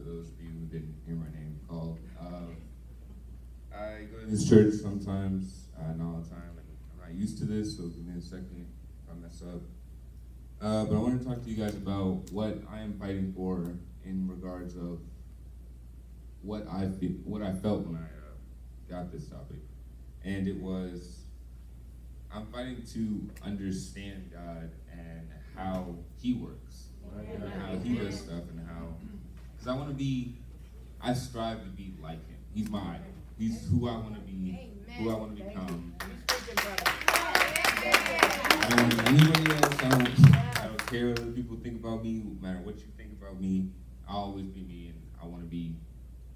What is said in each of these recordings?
those of you who didn't hear my name called. I go to this church sometimes, not all the time, and I'm not used to this, so give me a second if I mess up. But I want to talk to you guys about what I am fighting for in regards of what I felt when I got this topic, and it was I'm fighting to understand God and how He works, and how He does stuff, and how because I strive to be like Him. He's my idol. He's who I want to be, who I want to become. I don't want anybody else. I don't care what other people think about me. No matter what you think about me, I'll always be me, and I want to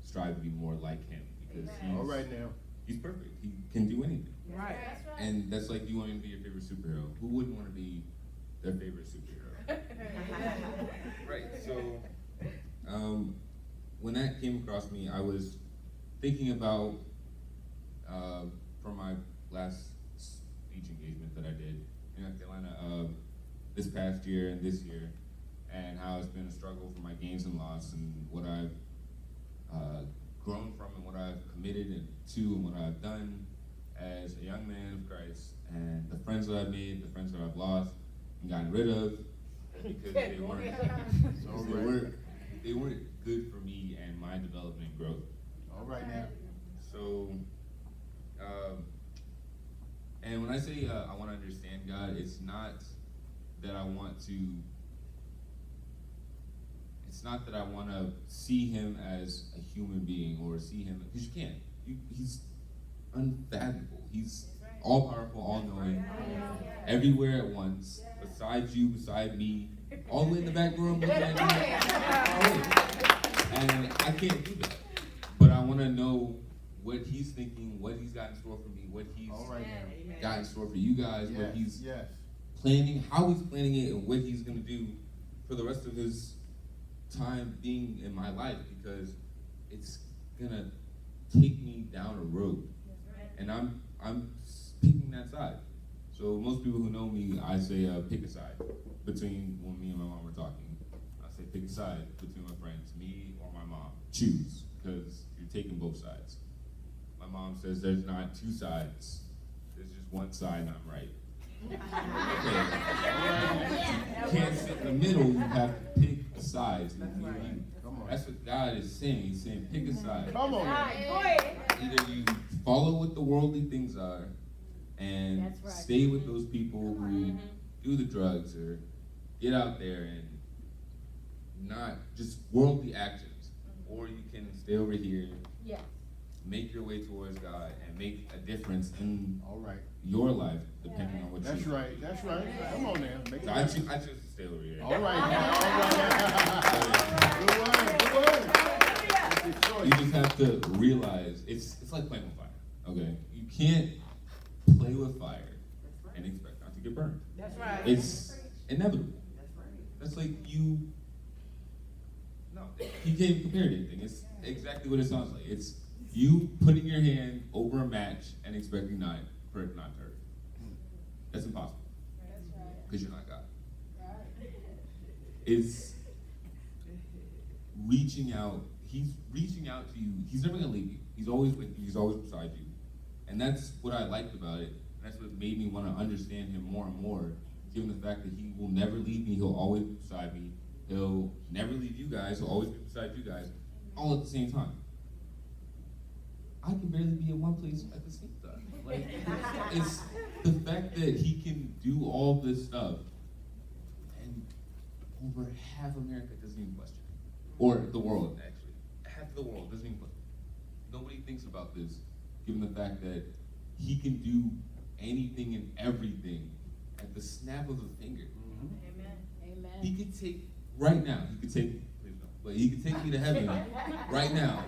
strive to be more like Him because all right now. He's perfect. He can do anything. Right. And that's like you wanting to be your favorite superhero. Who wouldn't want to be their favorite superhero? Right. So when that came across me, I was thinking about from my last speech engagement that I did in North Carolina this past year and this year, and how it's been a struggle for my gains and loss and what I've grown from and what I've committed to and what I've done as a young man of Christ, and the friends that I've made, the friends that I've lost and gotten rid of because they weren't good for me and my development and growth. All right now. So, and when I say I want to understand God, it's not that I want to see Him as a human being or see Him, because you can't. He's unfathomable. He's all powerful, all knowing, everywhere at once, beside you, beside me, all the way in the back room looking at me. And I can't do that. But I want to know what He's thinking, what He's got in store for me, what He's got in store for you guys, what He's planning, how He's planning it, and what He's going to do for the rest of His time being in my life, because it's going to take me down a road. And I'm picking that side. So most people who know me, I say pick a side between when me and my mom are talking. I say pick a side between my friends, me or my mom. Choose, because you're taking both sides. My mom says there's not two sides. There's just one side and I'm right. Okay. You can't sit in the middle, you have to pick a side. That's what God is saying. He's saying pick a side. Come on. Either you follow what the worldly things are and stay with those people who do the drugs or get out there and not just worldly actions, or you can stay over here, make your way towards God and make a difference in your life, depending on what you do. That's right. Come on now. So I choose to stay over here. All right now. Good word. You just have to realize it's like playing with fire. Okay, you can't play with fire and expect not to get burned. That's right. It's inevitable. That's like you. No, you can't even compare anything. It's exactly what it sounds like. It's you putting your hand over a match and expecting for it not to hurt. That's impossible. Because you're not God. It's reaching out. He's reaching out to you. He's never going to leave you. He's always with you. He's always beside you. And that's what I liked about it. And that's what made me want to understand Him more and more, given the fact that He will never leave me. He'll always be beside me. He'll never leave you guys. He'll always be beside you guys, all at the same time. I can barely be in one place at the same time. Like, it's the fact that He can do all this stuff, and over half America doesn't even question it. Or the world, actually. Half of the world doesn't even question it. Nobody thinks about this, given the fact that He can do anything and everything at the snap of a finger. Amen. He could take, right now, but He could take me to heaven right now.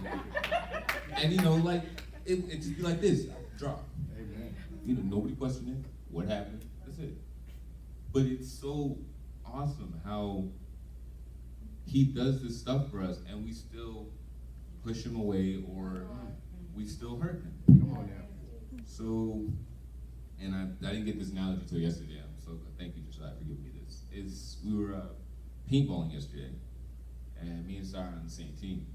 And like, it just be like this, drop. Amen. Nobody questioning what happened, that's it. But it's so awesome how He does this stuff for us and we still push Him away or we still hurt Him. Come on now. So, and I didn't get this analogy until yesterday. I'm so thank you, Josiah, for giving me this. We were paintballing yesterday, and me and Sarah are on the same team.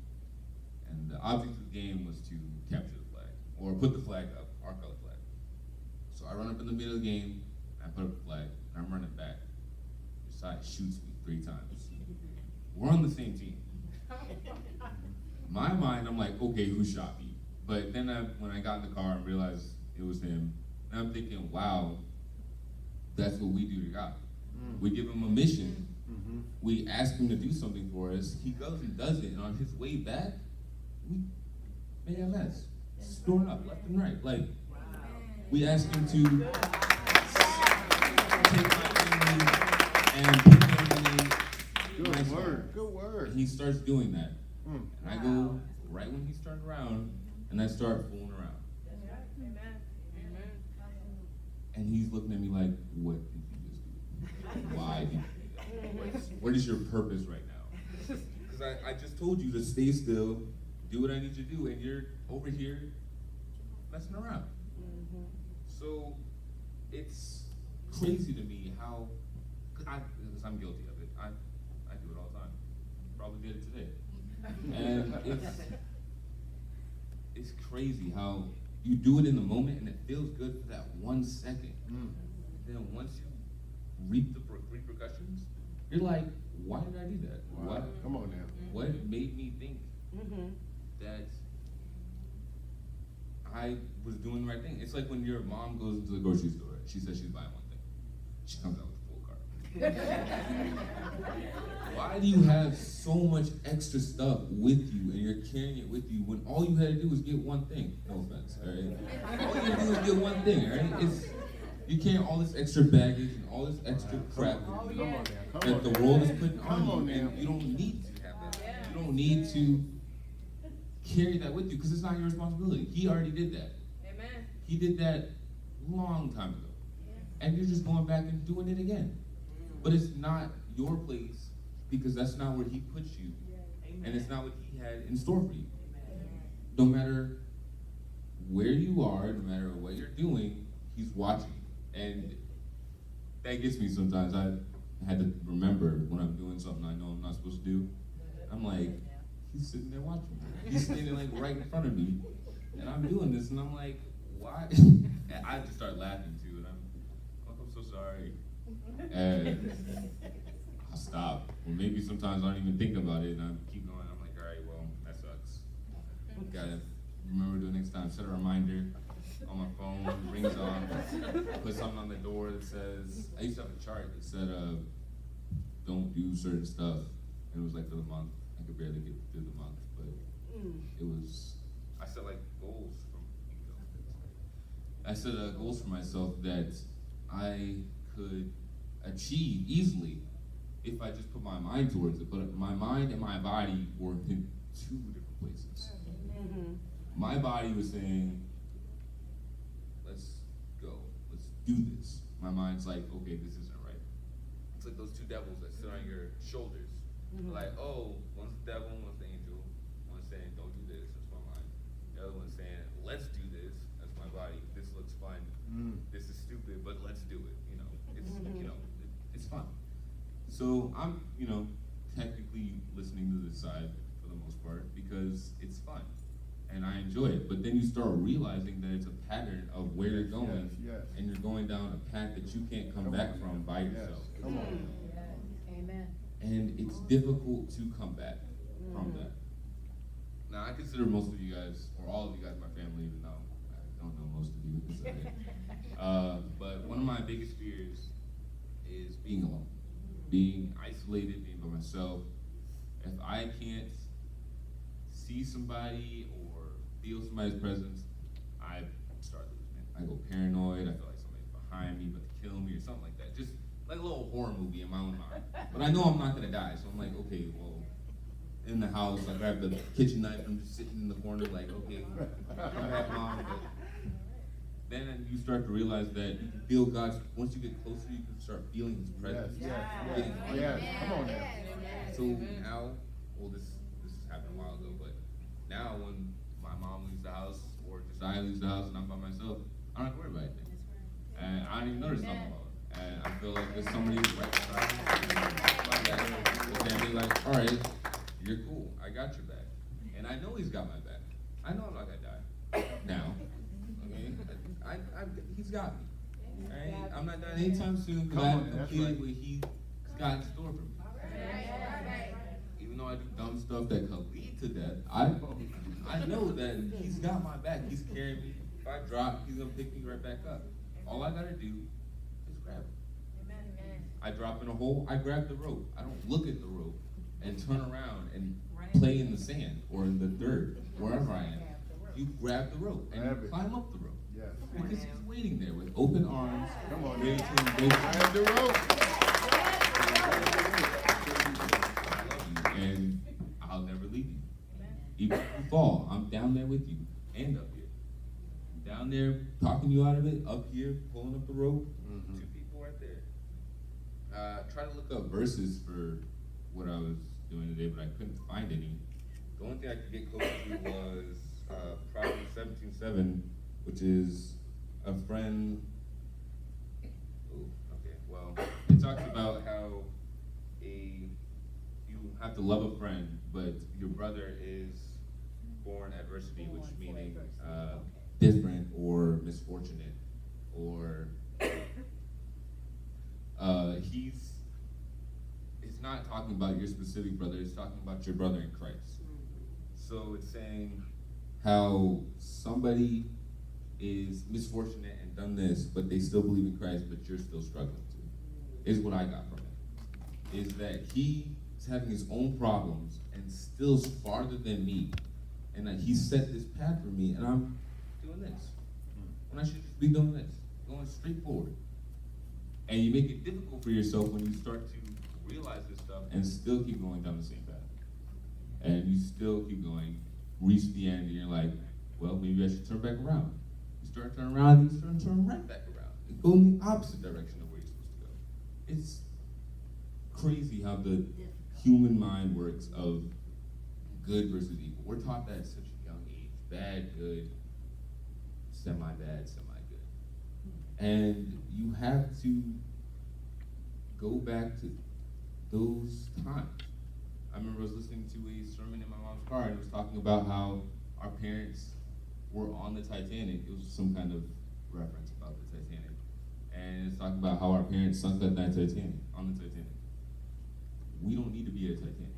And the object of the game was to capture the flag, or put the flag up, our color flag. So I run up in the middle of the game, I put up the flag, and I'm running back. Josiah shoots me 3 times. We're on the same team. My mind, I'm like, okay, who shot me? But then when I got in the car and realized it was him, and I'm thinking, wow, that's what we do to God. We give him a mission. We ask him to do something for us. He goes and does it. And on his way back, we made a mess. Torn up left and right. Like, we ask him to take my family and put them in a nice word. Good word. And he starts doing that. And I go right when he's turned around, and I start fooling around. And he's looking at me like, what did you just do? Why did you do that? What is your purpose right now? Because I just told you to stay still, do what I need you to do, and you're over here messing around. So it's crazy to me how, because I'm guilty of it. I do it all the time. Probably did it today. And it's crazy how you do it in the moment and it feels good for that 1 second. Then once you reap the repercussions, you're like, why did I do that? Wow. What? Come on now. What made me think that I was doing the right thing? It's like when your mom goes into the grocery store, she says she's buying one thing. She comes out with a full cart. Why do you have so much extra stuff with you and you're carrying it with you when all you had to do was get one thing? No offense, all right? All you had to do was get one thing, all right? You carry all this extra baggage and all this extra crap with you that the world is putting on you, and you don't need to have that. You don't need to carry that with you because it's not your responsibility. He already did that. Amen. He did that long time ago. And you're just going back and doing it again. But it's not your place because that's not where he puts you. And it's not what he had in store for you. No matter where you are, no matter what you're doing, he's watching. And that gets me sometimes. I had to remember when I'm doing something I know I'm not supposed to do. I'm like, he's sitting there watching me. He's standing like right in front of me. And I'm doing this and I'm like, why? And I just start laughing too. And I'm so sorry. And I'll stop. Or maybe sometimes I don't even think about it and I keep going. I'm like, all right, well, that sucks. Gotta remember to do it next time. Set a reminder on my phone, rings on, put something on the door that says, I used to have a chart that said, don't do certain stuff. And it was like for the month. I could barely get through the month, but it was, I set like goals I set goals for myself that I could achieve easily if I just put my mind towards it. But my mind and my body were in 2 different places. My body was saying, let's go, let's do this. My mind's like, okay, this isn't right. It's like those 2 devils that sit on your shoulders. Like, oh, one's the devil, one's the angel. One's saying, don't do this, that's my mind. The other one's saying, let's do this, that's my body. This looks fun. This is stupid, but let's do it. It's fun. So I'm, technically listening to this side for the most part because it's fun and I enjoy it. But then you start realizing that it's a pattern of where you're going, and you're going down a path that you can't come back from by yourself. Come on. Amen. And it's difficult to come back from that. Now, I consider most of you guys, or all of you guys, my family, even though I don't know most of you. But one of my biggest fears is being alone, being isolated, being by myself. If I can't see somebody or feel somebody's presence, I start losing it. I go paranoid. I feel like somebody's behind me, but to kill me or something like that. Just like a little horror movie in my own mind. But I know I'm not gonna die, so I'm like, okay, well, in the house, I grab the kitchen knife, I'm just sitting in the corner like, okay, come back, Mom. But then you start to realize that you can feel God's, once you get closer, you can start feeling His presence. Yes. Come on now. So now, well, this happened a while ago, but now when my mom leaves the house, or Josiah leaves the house and I'm by myself, I don't have to worry about anything. And I don't even notice something about it. And I feel like there's somebody right beside me, and they're like, all right, you're cool. I got your back. And I know he's got my back. I know I'm not gonna die now. Okay? He's got me. Right? I'm not dying anytime soon because I haven't completed what he's got in store for me. Even though I do dumb stuff that could lead to death, I know that he's got my back. He's carrying me. If I drop, he's gonna pick me right back up. All I gotta do is grab him. I drop in a hole, I grab the rope. I don't look at the rope and turn around and play in the sand or in the dirt, wherever I am. You grab the rope and you climb up the rope. Yes. Because he's waiting there with open arms, Come on, ready man. to embrace Grab the rope. I love you, and I'll never leave you. Even if you fall, I'm down there with you and up here. I'm down there talking you out of it, up here pulling up the rope. Mm-hmm. 2 people right there. Try to look up verses for what I was doing today, but I couldn't find any. The only thing I could get close to was Proverbs 17:7, which is a friend. Oh, okay. Well, it talks about how you have to love a friend, but your brother is born adversity, which meaning different or misfortunate, or it's not talking about your specific brother, it's talking about your brother in Christ. So it's saying how somebody is misfortunate and done this, but they still believe in Christ, but you're still struggling too. Is what I got from it. Is that he's having his own problems and still farther than me. And that he set this path for me, and I'm doing this. When I should just be doing this, going straight forward. And you make it difficult for yourself when you start to realize this stuff and still keep going down the same path. And you still keep going, reach the end, and you're like, well, maybe I should turn back around. You start turning around, and you start to turn right back around. And go in the opposite direction of where you're supposed to go. It's crazy how the human mind works of good versus evil. We're taught that at such a young age. Bad, good, semi-bad, semi-good. And you have to go back to those times. I remember I was listening to a sermon in my mom's car, and it was talking about how our parents were on the Titanic. It was some kind of reference about the Titanic. And it's talking about how our parents sunk that night on the Titanic. We don't need to be a Titanic.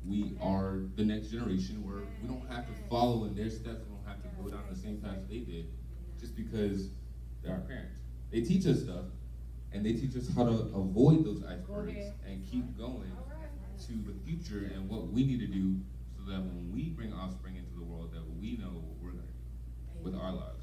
We are the next generation where we don't have to follow in their steps. We don't have to go down the same path they did just because they're our parents. They teach us stuff, and they teach us how to avoid those icebergs and keep going to the future and what we need to do so that when we bring offspring into the world, that we know what we're going to do with our lives.